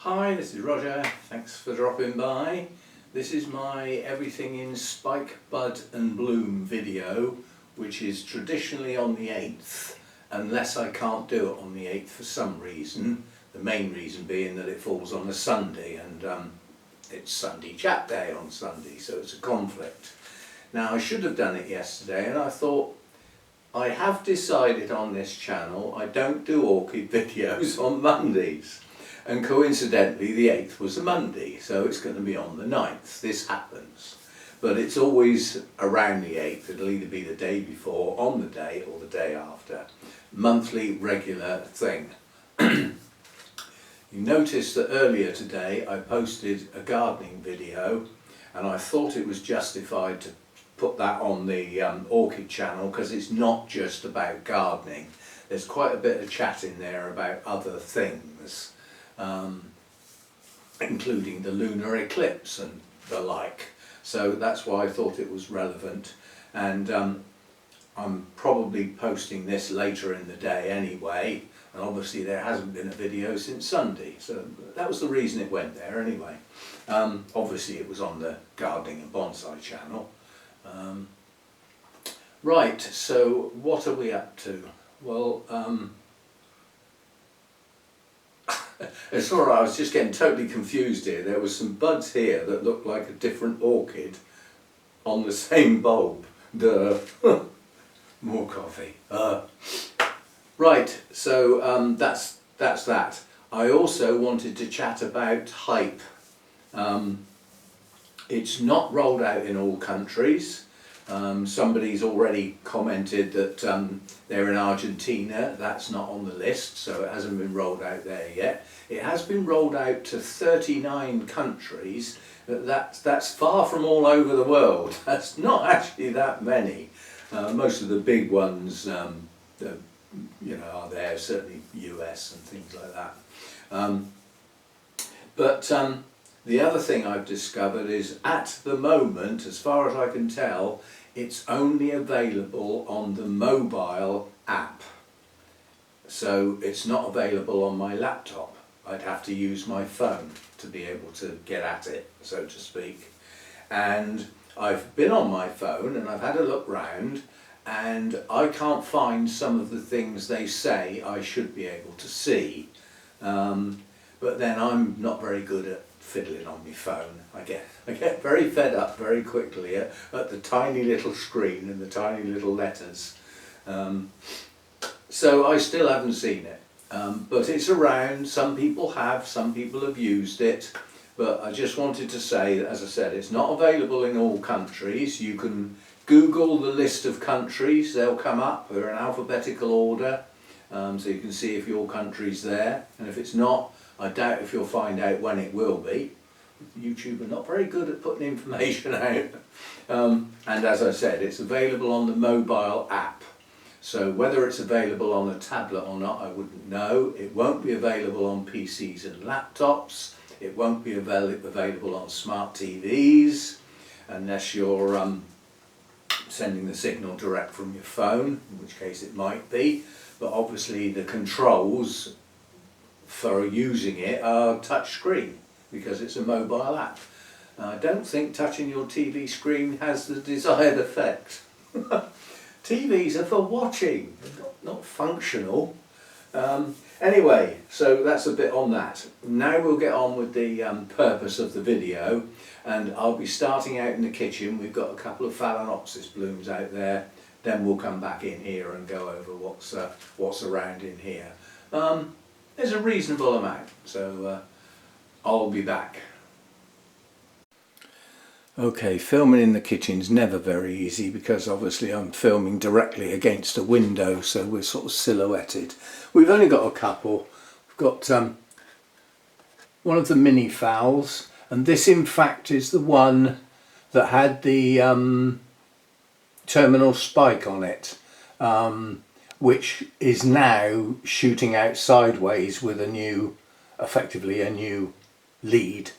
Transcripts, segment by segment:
Hi, this is Roger. Thanks for dropping by. This is my Everything in Spike, Bud and Bloom video, which is traditionally on the 8th, unless I can't do it on the 8th for some reason. The main reason being that it falls on a Sunday, and it's Sunday Chat Day on Sunday, so it's a conflict. Now, I should have done it yesterday, and I thought, I have decided on this channel I don't do orchid videos on Mondays. And coincidentally the 8th was a Monday, so it's going to be on the 9th. This happens. But it's always around the 8th. It'll either be the day before, on the day, or the day after. Monthly, regular thing. You noticed that earlier today I posted a gardening video, and I thought it was justified to put that on the Orchid channel because it's not just about gardening. There's quite a bit of chat in there about other things. Including the lunar eclipse and the like. So that's why I thought it was relevant, and I'm probably posting this later in the day anyway, and obviously there hasn't been a video since Sunday, so that was the reason it went there anyway. Obviously it was on the gardening and bonsai channel. Right, so what are we up to? Well, it's alright, I was just getting totally confused here. There was some buds here that looked like a different orchid on the same bulb. Duh. More coffee. Right, so that's that. I also wanted to chat about hype. It's not rolled out in all countries. Somebody's already commented that they're in Argentina. That's not on the list, so it hasn't been rolled out there yet. It has been rolled out to 39 countries. That's far from all over the world. That's not actually that many. Most of the big ones are there, certainly US and things like that. The other thing I've discovered is, at the moment, as far as I can tell, it's only available on the mobile app. So it's not available on my laptop. I'd have to use my phone to be able to get at it, so to speak. And I've been on my phone and I've had a look round, and I can't find some of the things they say I should be able to see. But then I'm not very good at fiddling on my phone. I get very fed up very quickly at the tiny little screen and the tiny little letters. So I still haven't seen it. But it's around. Some people have used it. But I just wanted to say that, as I said, it's not available in all countries. You can Google the list of countries, they'll come up. They're in alphabetical order. So you can see if your country's there. And if it's not, I doubt if you'll find out when it will be. YouTube are not very good at putting information out. And as I said, it's available on the mobile app. So whether it's available on a tablet or not, I wouldn't know. It won't be available on PCs and laptops. It won't be available on smart TVs, unless you're sending the signal direct from your phone, in which case it might be. But obviously the controls for using it are touch screen, because it's a mobile app. I don't think touching your TV screen has the desired effect. TVs are for watching, not functional. Anyway, so that's a bit on that. Now we'll get on with the purpose of the video, and I'll be starting out in the kitchen. We've got a couple of Phalaenopsis blooms out there. Then we'll come back in here and go over what's around in here. There's a reasonable amount, so I'll be back. Okay, filming in the kitchen's never very easy because obviously I'm filming directly against a window, so we're sort of silhouetted. We've only got a couple. We've got one of the mini phals, and this in fact is the one that had the terminal spike on it. Which is now shooting out sideways with effectively a new lead.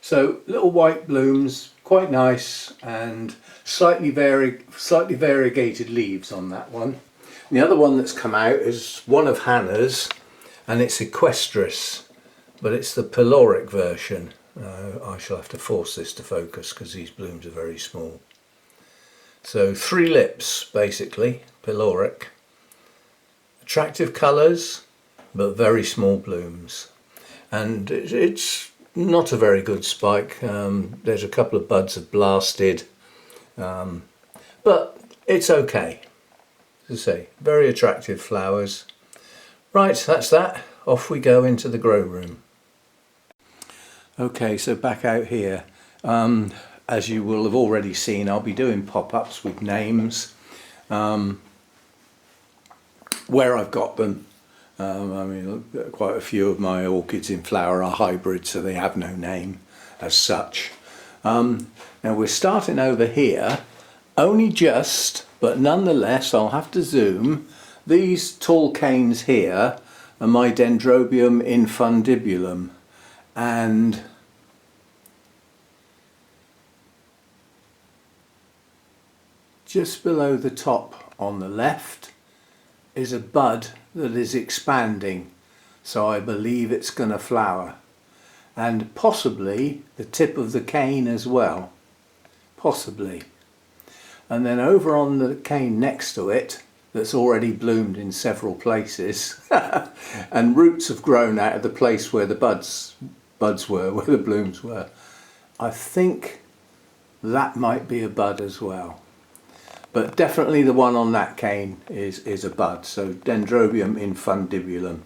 So little white blooms, quite nice, and slightly variegated leaves on that one. The other one that's come out is one of Hannah's, and it's Equestris. but it's the pyloric version. I shall have to force this to focus because these blooms are very small. So 3 lips basically, pyloric. Attractive colours, but very small blooms. And it's not a very good spike. There's a couple of buds have blasted, but it's okay. As I say, very attractive flowers. Right, that's that. Off we go into the grow room. Okay, so back out here. As you will have already seen, I'll be doing pop-ups with names. Where I've got them. I mean, quite a few of my orchids in flower are hybrids, so they have no name as such. Now we're starting over here, only just, but nonetheless I'll have to zoom. These tall canes here are my Dendrobium infundibulum, and just below the top on the left is a bud that is expanding, so I believe it's going to flower, and possibly the tip of the cane as well, possibly. And then over on the cane next to it, that's already bloomed in several places and roots have grown out of the place where the buds were, where the blooms were. I think that might be a bud as well. But definitely the one on that cane is a bud, so Dendrobium infundibulum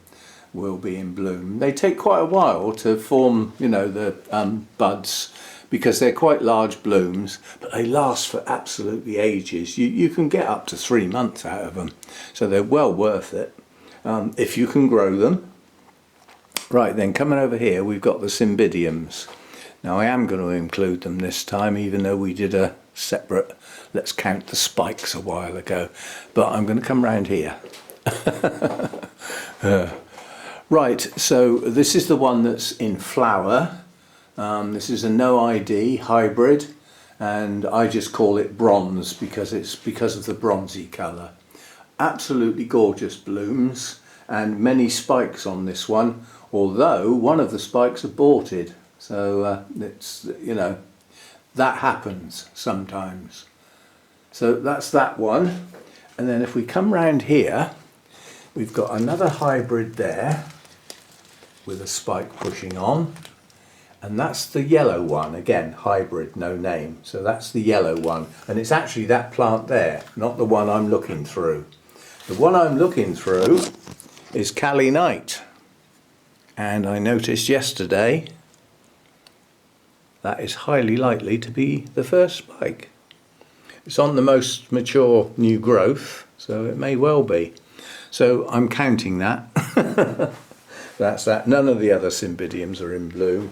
will be in bloom. They take quite a while to form, you know, the buds, because they're quite large blooms, but they last for absolutely ages. You can get up to 3 months out of them, so they're well worth it if you can grow them. Right, then coming over here we've got the Cymbidiums. Now I am going to include them this time, even though we did a separate let's count the spikes a while ago, but I'm going to come round here. Right, so this is the one that's in flower. This is a no ID hybrid, and I just call it bronze because it's because of the bronzy colour. Absolutely gorgeous blooms and many spikes on this one, although one of the spikes aborted, so it's, you know, that happens sometimes. So that's that one, and then if we come round here we've got another hybrid there with a spike pushing on, and that's the yellow one, again hybrid, no name, so that's the yellow one, and it's actually that plant there, not the one I'm looking through. The one I'm looking through is Cali Night, and I noticed yesterday that is highly likely to be the first spike. It's on the most mature new growth, so it may well be. So I'm counting that. That's that. None of the other Cymbidiums are in bloom.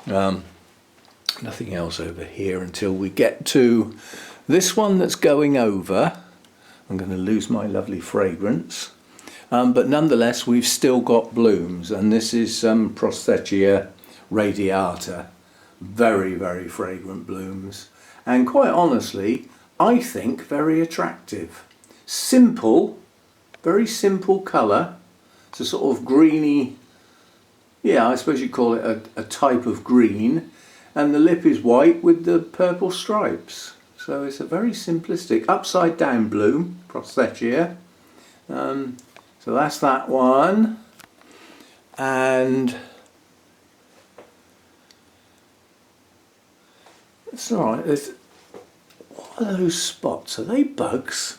Nothing else over here until we get to this one that's going over. I'm going to lose my lovely fragrance. But nonetheless, we've still got blooms, and this is Prosthetia radiata. Very, very fragrant blooms. And quite honestly, I think very attractive. Simple, very simple colour. It's a sort of greeny, yeah, I suppose you'd call it a type of green. And the lip is white with the purple stripes. So it's a very simplistic, upside down bloom, Prosthetia. So that's that one. And it's alright. What are those spots? Are they bugs?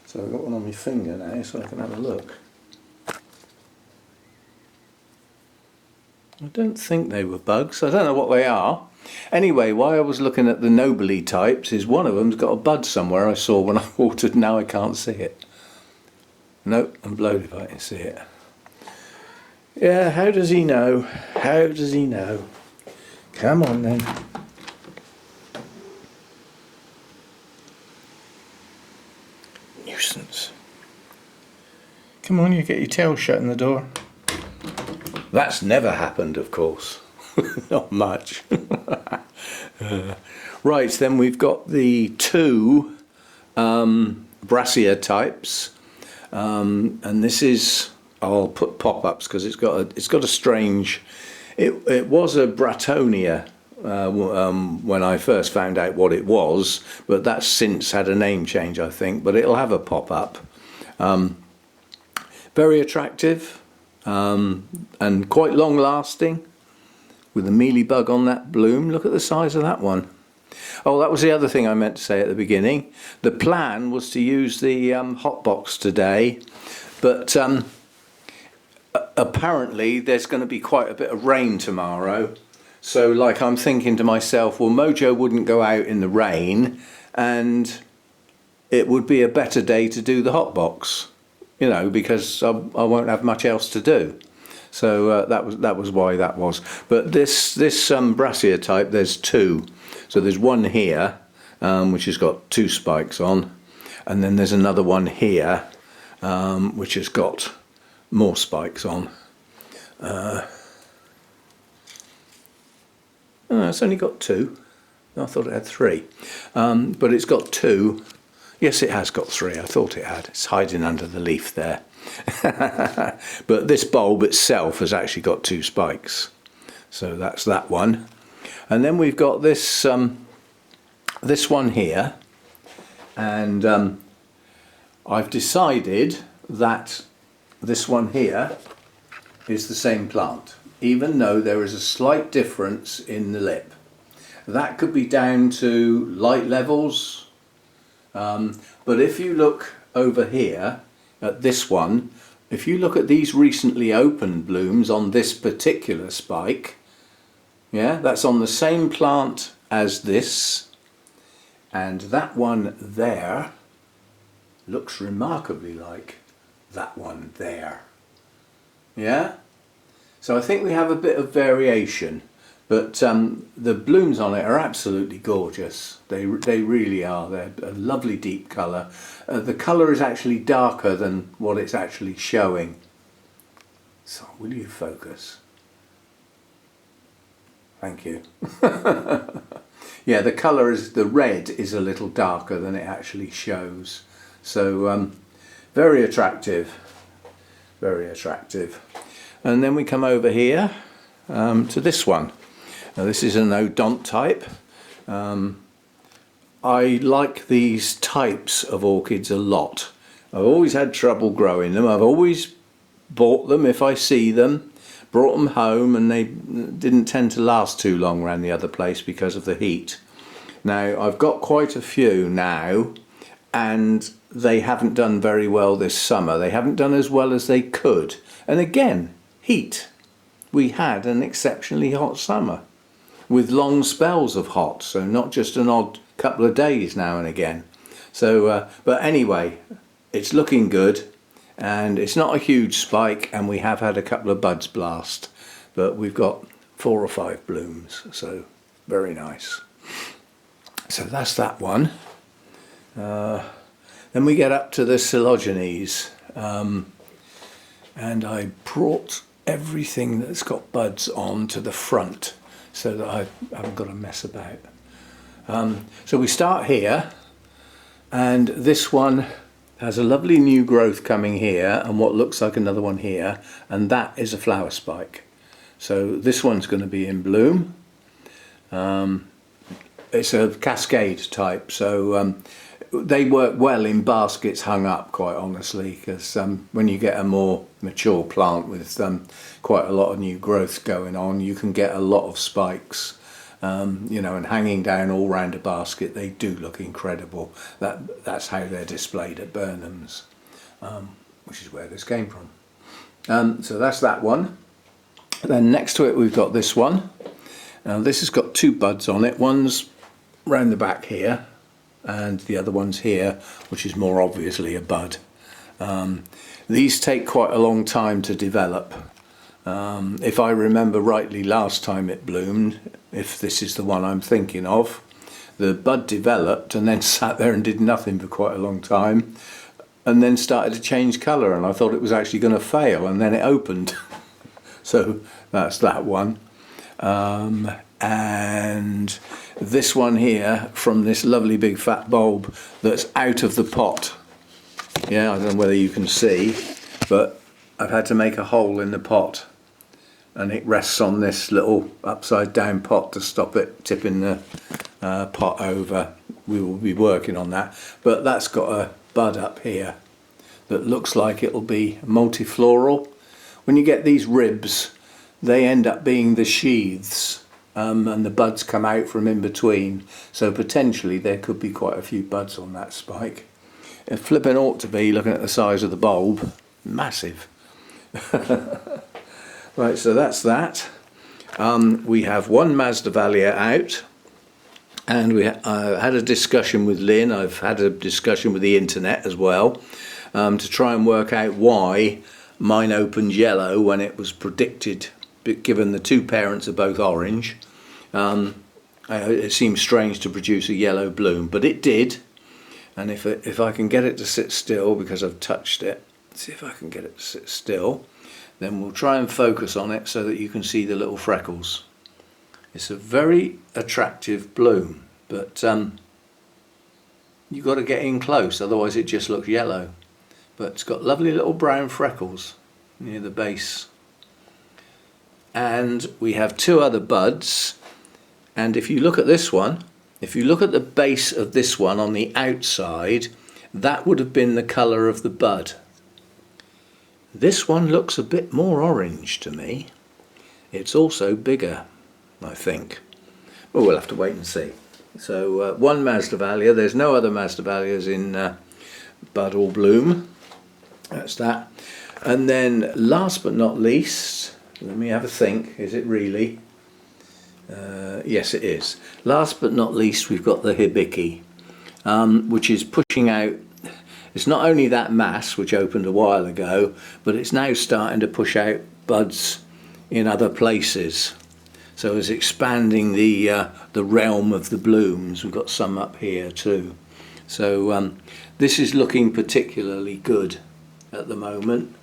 So I've got one on my finger now so I can have a look. I don't think they were bugs. I don't know what they are. Anyway, while I was looking at the nobly types, is one of them's got a bud somewhere I saw when I watered. Now I can't see it. Nope, I'm blowed if I can see it. Yeah, how does he know? How does he know? Come on then. Nuisance. Come on, you get your tail shut in the door. That's never happened, of course. Not much. Right, then we've got the 2 Brassia types. And this is I'll put pop-ups because it's got a strange. It was a Bratonia when I first found out what it was, but that's since had a name change, I think. But it'll have a pop-up. Very attractive and quite long-lasting. With a mealybug on that bloom. Look at the size of that one. Oh, that was the other thing I meant to say at the beginning. The plan was to use the hot box today, but apparently there's going to be quite a bit of rain tomorrow. So like I'm thinking to myself, well, Mojo wouldn't go out in the rain and it would be a better day to do the hot box, you know, because I won't have much else to do. So that was why that was. But this Brassica type, there's two. So there's one here, which has got 2 spikes on, and then there's another one here, which has got more spikes on. It's only got 2. I thought it had 3, but it's got 2. Yes, it has got 3. I thought it had. It's hiding under the leaf there. But this bulb itself has actually got 2 spikes, so that's that one. And then we've got this this one here, and I've decided that this one here is the same plant, even though there is a slight difference in the lip. That could be down to light levels, but if you look over here at this one, if you look at these recently opened blooms on this particular spike, yeah, that's on the same plant as this, and that one there looks remarkably like that one there. Yeah, so I think we have a bit of variation, but the blooms on it are absolutely gorgeous. They really are. They're a lovely deep colour. The colour is actually darker than what it's actually showing. So will you focus? Thank you. Yeah, the colour is, the red is a little darker than it actually shows. So very attractive, very attractive. And then we come over here to this one. Now this is an odont type. I like these types of orchids a lot. I've always had trouble growing them. I've always bought them if I see them, brought them home, and they didn't tend to last too long around the other place because of the heat. Now I've got quite a few now, and they haven't done very well this summer. They haven't done as well as they could. And again, heat. We had an exceptionally hot summer with long spells of hot, so not just an odd couple of days now and again. So but anyway, it's looking good, and it's not a huge spike, and we have had a couple of buds blast, but we've got 4 or 5 blooms, so very nice. So that's that one. Then we get up to the Coelogenes, and I brought everything that's got buds on to the front so that I haven't got to mess about. So we start here, and this one has a lovely new growth coming here and what looks like another one here, and that is a flower spike. So this one's going to be in bloom. It's a cascade type, so they work well in baskets hung up, quite honestly, because when you get a more mature plant with quite a lot of new growth going on, you can get a lot of spikes, you know, and hanging down all round a basket, they do look incredible. That's how they're displayed at Burnham's, which is where this came from. So that's that one. Then next to it we've got this one. Now this has got 2 buds on it. One's round the back here, and the other one's here, which is more obviously a bud. These take quite a long time to develop. If I remember rightly, last time it bloomed, if this is the one I'm thinking of, the bud developed and then sat there and did nothing for quite a long time, and then started to change colour, and I thought it was actually going to fail, and then it opened. So that's that one. And this one here, from this lovely big fat bulb that's out of the pot. Yeah, I don't know whether you can see, but I've had to make a hole in the pot, and it rests on this little upside down pot to stop it tipping the pot over. We will be working on that, but that's got a bud up here that looks like it'll be multifloral. When you get these ribs, they end up being the sheaths, and the buds come out from in between, so potentially there could be quite a few buds on that spike. It flipping ought to be, looking at the size of the bulb, massive. Right, so that's that. We have one Masdevallia out, and we had a discussion with Lynn. I've had a discussion with the internet as well, to try and work out why mine opened yellow when it was predicted, given the two parents are both orange. It seems strange to produce a yellow bloom, but it did. And if I can get it to sit still, because I've touched it, see if I can get it to sit still, then we'll try and focus on it so that you can see the little freckles. It's a very attractive bloom, but you've got to get in close, otherwise it just looks yellow. But it's got lovely little brown freckles near the base. And we have two other buds, and if you look at this one, if you look at the base of this one on the outside, that would have been the colour of the bud. This one looks a bit more orange to me. It's also bigger, I think. Well, we'll have to wait and see. So one Masdevallia, there's no other Masdevallias in bud or bloom. That's that. And then last but not least, let me have a think, is it really? Yes, it is. Last but not least, we've got the Hibiki, which is pushing out. It's not only that mass, which opened a while ago, but it's now starting to push out buds in other places. So it's expanding the realm of the blooms. We've got some up here too. So this is looking particularly good at the moment.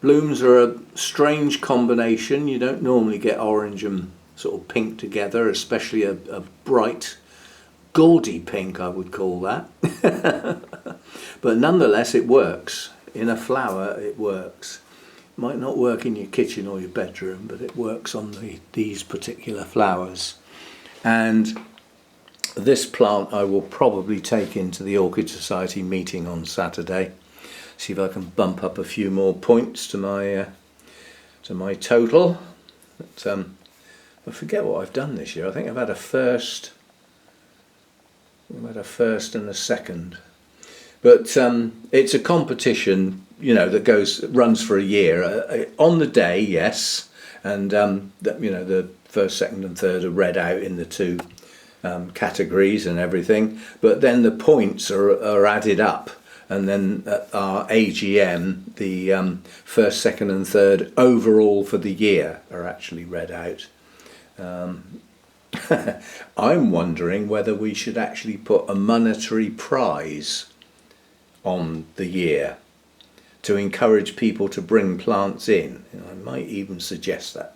Blooms are a strange combination. You don't normally get orange and sort of pink together, especially a bright, gaudy pink, I would call that. But nonetheless, it works. In a flower, it works. Might not work in your kitchen or your bedroom, but it works on these particular flowers. And this plant I will probably take into the Orchid Society meeting on Saturday. See if I can bump up a few more points to my total. But, I forget what I've done this year. I think I've had a first. I've had a first and a second. But it's a competition, you know, that runs for a year. On the day, yes, and you know, the first, second, and third are read out in the two categories and everything. But then the points are added up. And then at our AGM, the first, second and third overall for the year are actually read out. I'm wondering whether we should actually put a monetary prize on the year to encourage people to bring plants in. I might even suggest that,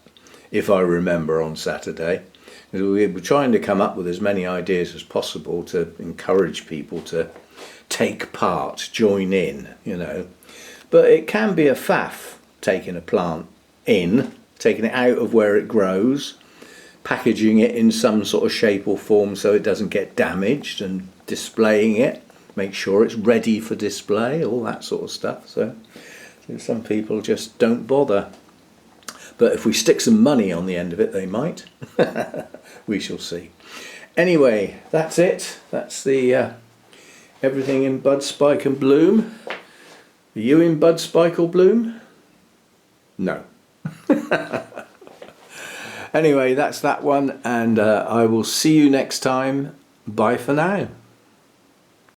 if I remember, on Saturday. We're trying to come up with as many ideas as possible to encourage people to take part, join in, you know. But it can be a faff taking a plant in, taking it out of where it grows, packaging it in some sort of shape or form so it doesn't get damaged, and displaying it, make sure it's ready for display, all that sort of stuff. So some people just don't bother. But if we stick some money on the end of it, they might. We shall see. Anyway, that's it. That's the everything in bud, spike and bloom. Are you in bud, spike or bloom? No. Anyway, that's that one, and I will see you next time. Bye for now.